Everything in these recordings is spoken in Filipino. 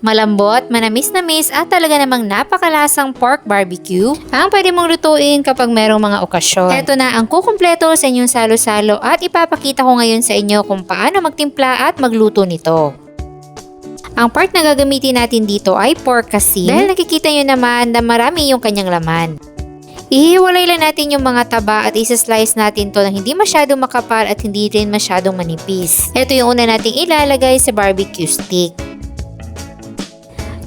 Malambot, manamis-namis at talaga namang napakalasang pork barbecue ang pwede mong lutuin kapag merong mga okasyon. Ito na ang kukumpleto sa inyong salo-salo at ipapakita ko ngayon sa inyo kung paano magtimpla at magluto nito. Ang part na gagamitin natin dito ay pork kasi dahil nakikita nyo naman na marami yung kanyang laman. Ihiwalay lang natin yung mga taba at isa-slice natin to na hindi masyadong makapal at hindi rin masyadong manipis. Ito yung una nating ilalagay sa barbecue stick.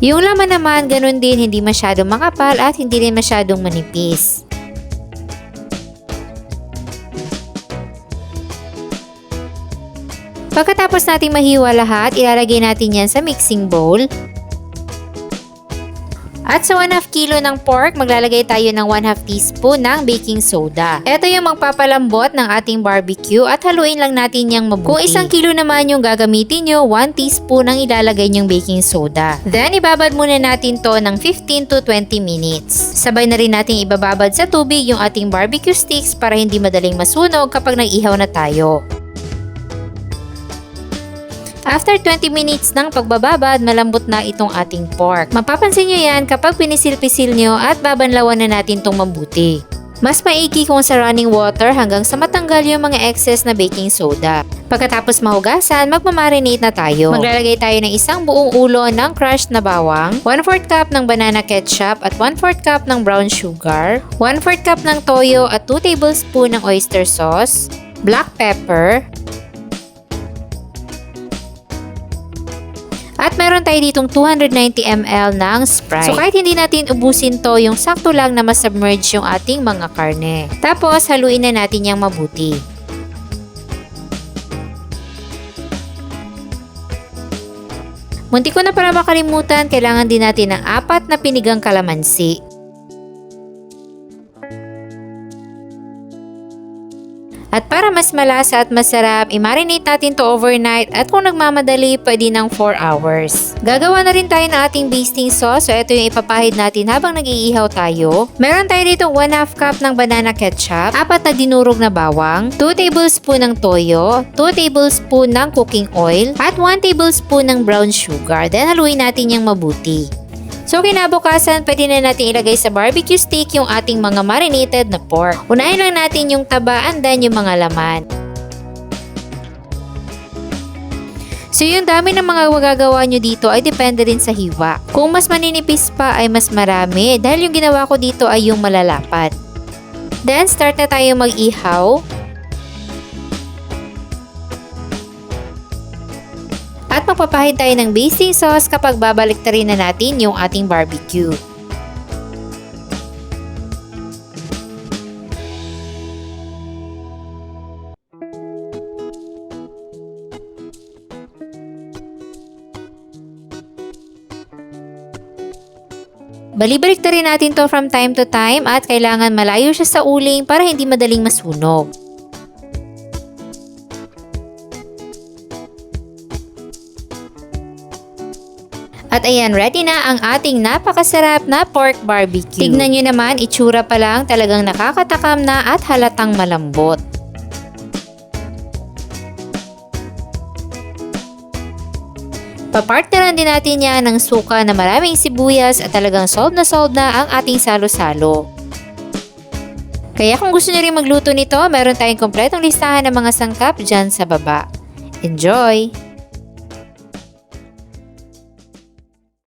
Yung laman naman, ganun din, hindi masyadong makapal at hindi rin masyadong manipis. Pagkatapos nating mahiwa lahat, ilalagay natin yan sa mixing bowl. At sa 1/2 kilo ng pork, maglalagay tayo ng 1/2 teaspoon ng baking soda. Ito yung magpapalambot ng ating barbecue at haluin lang natin yung mabuti. Kung 1 kilo naman yung gagamitin nyo, 1 teaspoon ang ilalagay nyong baking soda. Then, ibabad muna natin to ng 15 to 20 minutes. Sabay na rin natin ibababad sa tubig yung ating barbecue sticks para hindi madaling masunog kapag nag-ihaw na tayo. After 20 minutes ng pagbababad, malambot na itong ating pork. Mapapansin nyo yan kapag pinisil-pisil nyo at babanlawan na natin itong mabuti. Mas maigi kung sa running water hanggang sa matanggal yung mga excess na baking soda. Pagkatapos mahugasan, magmamarinate na tayo. Maglalagay tayo ng isang buong ulo ng crushed na bawang, 1/4 cup ng banana ketchup at 1/4 cup ng brown sugar, 1/4 cup ng toyo at 2 tablespoon ng oyster sauce, black pepper, at meron tayo ditong 290 ml ng Sprite. So kahit hindi natin ubusin to, yung sakto lang na masubmerge yung ating mga karne. Tapos haluin na natin yung mabuti. Munti ko na para makalimutan, kailangan din natin ng 4 na pinigang kalamansi. At para mas malasa at masarap, i-marinate natin to overnight at kung nagmamadali, pwede ng 4 hours. Gagawa na rin tayo ng ating basting sauce, so ito yung ipapahid natin habang nag-iihaw tayo. Meron tayo dito 1/2 cup ng banana ketchup, 4 na dinurog na bawang, 2 tablespoon ng toyo, 2 tablespoon ng cooking oil, at 1 tablespoon ng brown sugar. Then haluin natin yung mabuti. So kinabukasan, pwede na natin ilagay sa barbecue stick yung ating mga marinated na pork. Unahin lang natin yung taba and then yung mga laman. So yung dami ng mga magagawa nyo dito ay depende rin sa hiwa. Kung mas maninipis pa ay mas marami dahil yung ginawa ko dito ay yung malalapat. Then start na tayo mag-ihaw. At magpapahid tayo ng basting sauce kapag babaliktarin na natin yung ating barbecue. Balibaliktarin natin to from time to time at kailangan malayo siya sa uling para hindi madaling masunog. At ayan, ready na ang ating napakasarap na pork barbecue. Tignan nyo naman, itsura pa lang talagang nakakatakam na at halatang malambot. Papartneran din natin yan ng suka na maraming sibuyas at talagang solve na ang ating salo-salo. Kaya kung gusto nyo rin magluto nito, meron tayong kompletong listahan ng mga sangkap dyan sa baba. Enjoy!